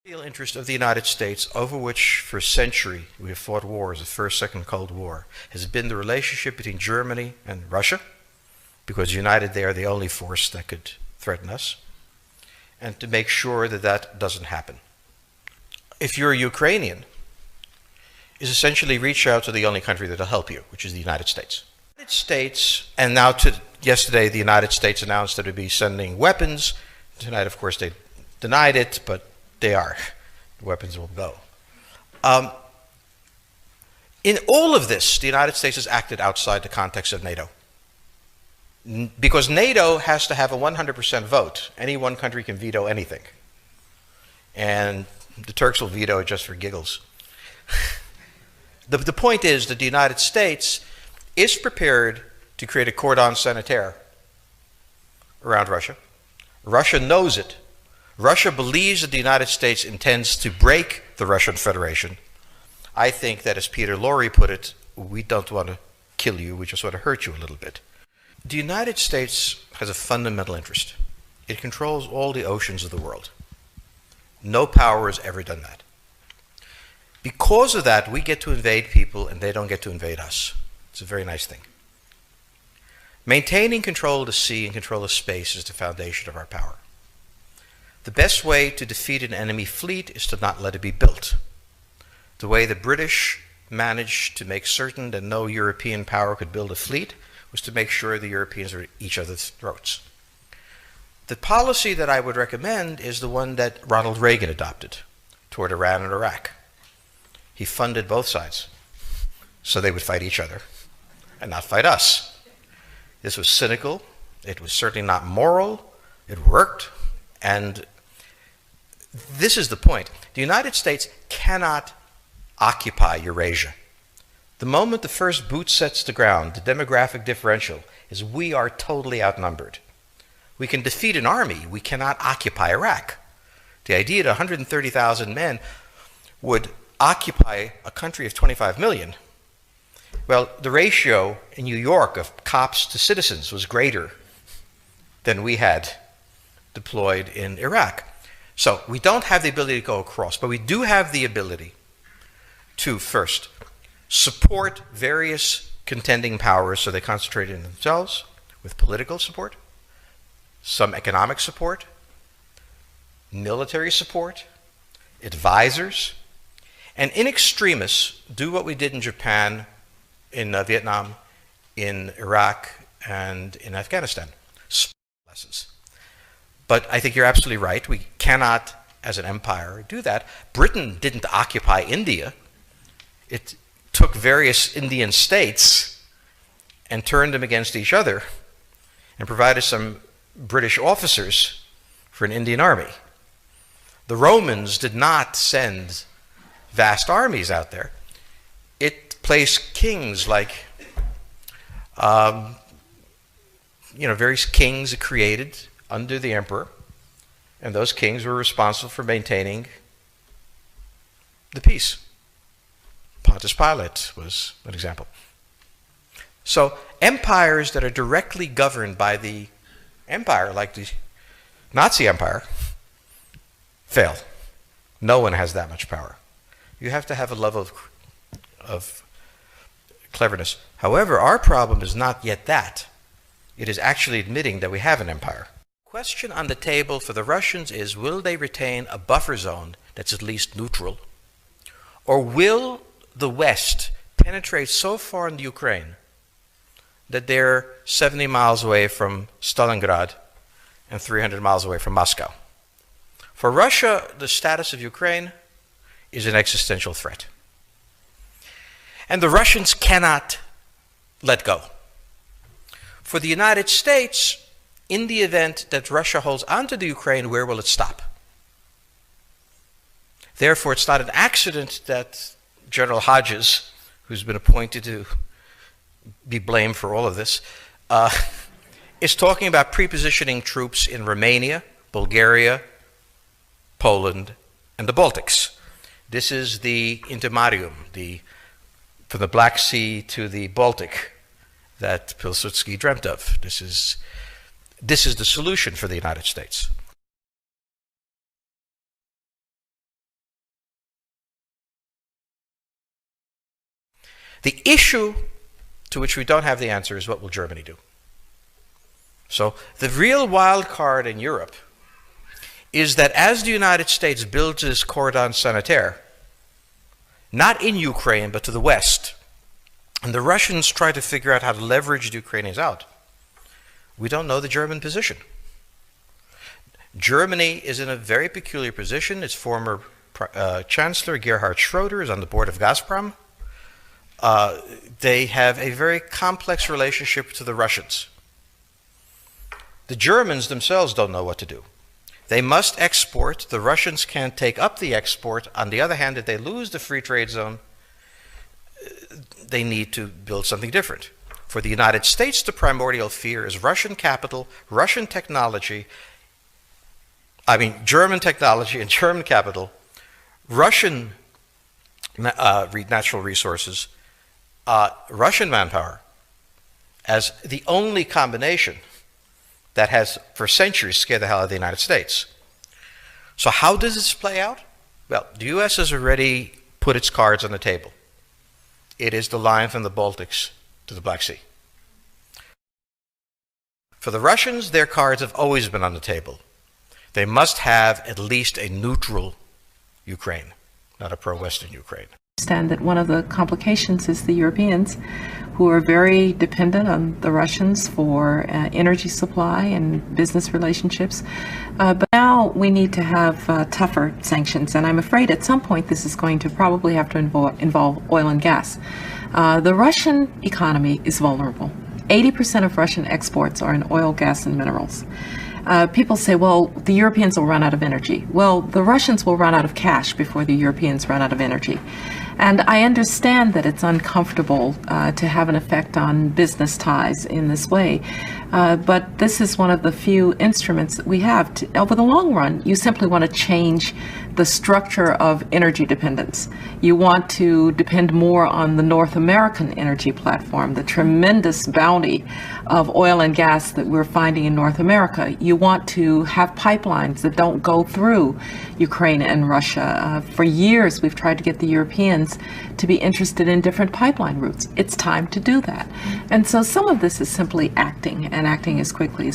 Real interest of the United States, over which for a century we have fought wars, the First, Second Cold War, has been the relationship between Germany and Russia, because united they are the only force that could threaten us, and to make sure that that doesn't happen. If you're a Ukrainian, is essentially reach out to the only country that will help you, which is the United States. The United States, and now yesterday the United States announced that it would be sending weapons. Tonight, of course, they denied it, but they are. The weapons will go. In all of this, the United States has acted outside the context of NATO. Because NATO has to have a 100% vote. Any one country can veto anything. And the Turks will veto it just for giggles. The point is that the United States is prepared to create a cordon sanitaire around Russia. Russia knows it. Russia believes that the United States intends to break the Russian Federation. I think that, as Peter Lorre put it, we don't want to kill you, we just want to hurt you a little bit. The United States has a fundamental interest. It controls all the oceans of the world. No power has ever done that. Because of that, we get to invade people and they don't get to invade us. It's a very nice thing. Maintaining control of the sea and control of space is the foundation of our power. The best way to defeat an enemy fleet is to not let it be built. The way the British managed to make certain that no European power could build a fleet was to make sure the Europeans were at each other's throats. The policy that I would recommend is the one that Ronald Reagan adopted toward Iran and Iraq. He funded both sides so they would fight each other and not fight us. This was cynical. It was certainly not moral. It worked. And this is the point. The United States cannot occupy Eurasia. The moment the first boot sets the ground, the demographic differential is we are totally outnumbered. We can defeat an army. We cannot occupy Iraq. The idea that 130,000 men would occupy a country of 25 million, well, the ratio in New York of cops to citizens was greater than we had deployed in Iraq. So we don't have the ability to go across, but we do have the ability to first support various contending powers so they concentrate in themselves with political support, some economic support, military support, advisors, and in extremis do what we did in Japan, in Vietnam, in Iraq, and in Afghanistan. Lessons. But I think you're absolutely right. We cannot, as an empire, do that. Britain didn't occupy India. It took various Indian states and turned them against each other and provided some British officers for an Indian army. The Romans did not send vast armies out there. It placed kings like, various kings it created under the emperor, and those kings were responsible for maintaining the peace. Pontius Pilate was an example. So empires that are directly governed by the empire, like the Nazi Empire, fail. No one has that much power. You have to have a level of cleverness. However, our problem is not yet that. It is actually admitting that we have an empire. The question on the table for the Russians is, will they retain a buffer zone that's at least neutral? Or will the West penetrate so far in the Ukraine that they're 70 miles away from Stalingrad and 300 miles away from Moscow? For Russia, the status of Ukraine is an existential threat. And the Russians cannot let go. For the United States, in the event that Russia holds onto the Ukraine, where will it stop? Therefore, it's not an accident that General Hodges, who's been appointed to be blamed for all of this, is talking about prepositioning troops in Romania, Bulgaria, Poland, and the Baltics. This is the intermarium, from the Black Sea to the Baltic, that Pilsudski dreamt of. This is the solution for the United States. The issue to which we don't have the answer is what will Germany do? So the real wild card in Europe is that as the United States builds its cordon sanitaire, not in Ukraine, but to the west, and the Russians try to figure out how to leverage the Ukrainians out, we don't know the German position. Germany is in a very peculiar position. Its former Chancellor, Gerhard Schroeder, is on the board of Gazprom. They have a very complex relationship to the Russians. The Germans themselves don't know what to do. They must export. The Russians can't take up the export. On the other hand, if they lose the free trade zone, they need to build something different. For the United States, the primordial fear is Russian capital, Russian technology, German technology and German capital, Russian natural resources, Russian manpower, as the only combination that has for centuries scared the hell out of the United States. So how does this play out? Well, the U.S. has already put its cards on the table. It is the line from the Baltics to the Black Sea. For the Russians, their cards have always been on the table. They must have at least a neutral Ukraine, not a pro-Western Ukraine. I understand that one of the complications is the Europeans, who are very dependent on the Russians for energy supply and business relationships. But now we need to have tougher sanctions, and I'm afraid at some point this is going to probably have to involve oil and gas. The Russian economy is vulnerable. 80% of Russian exports are in oil, gas, and minerals. People say, well, the Europeans will run out of energy. Well, the Russians will run out of cash before the Europeans run out of energy. And I understand that it's uncomfortable to have an effect on business ties in this way, but this is one of the few instruments that we have. Over the long run, you simply want to change the structure of energy dependence. You want to depend more on the North American energy platform, the tremendous bounty of oil and gas that we're finding in North America. You want to have pipelines that don't go through Ukraine and Russia. For years, we've tried to get the Europeans to be interested in different pipeline routes. It's time to do that. And so some of this is simply acting, and acting as quickly as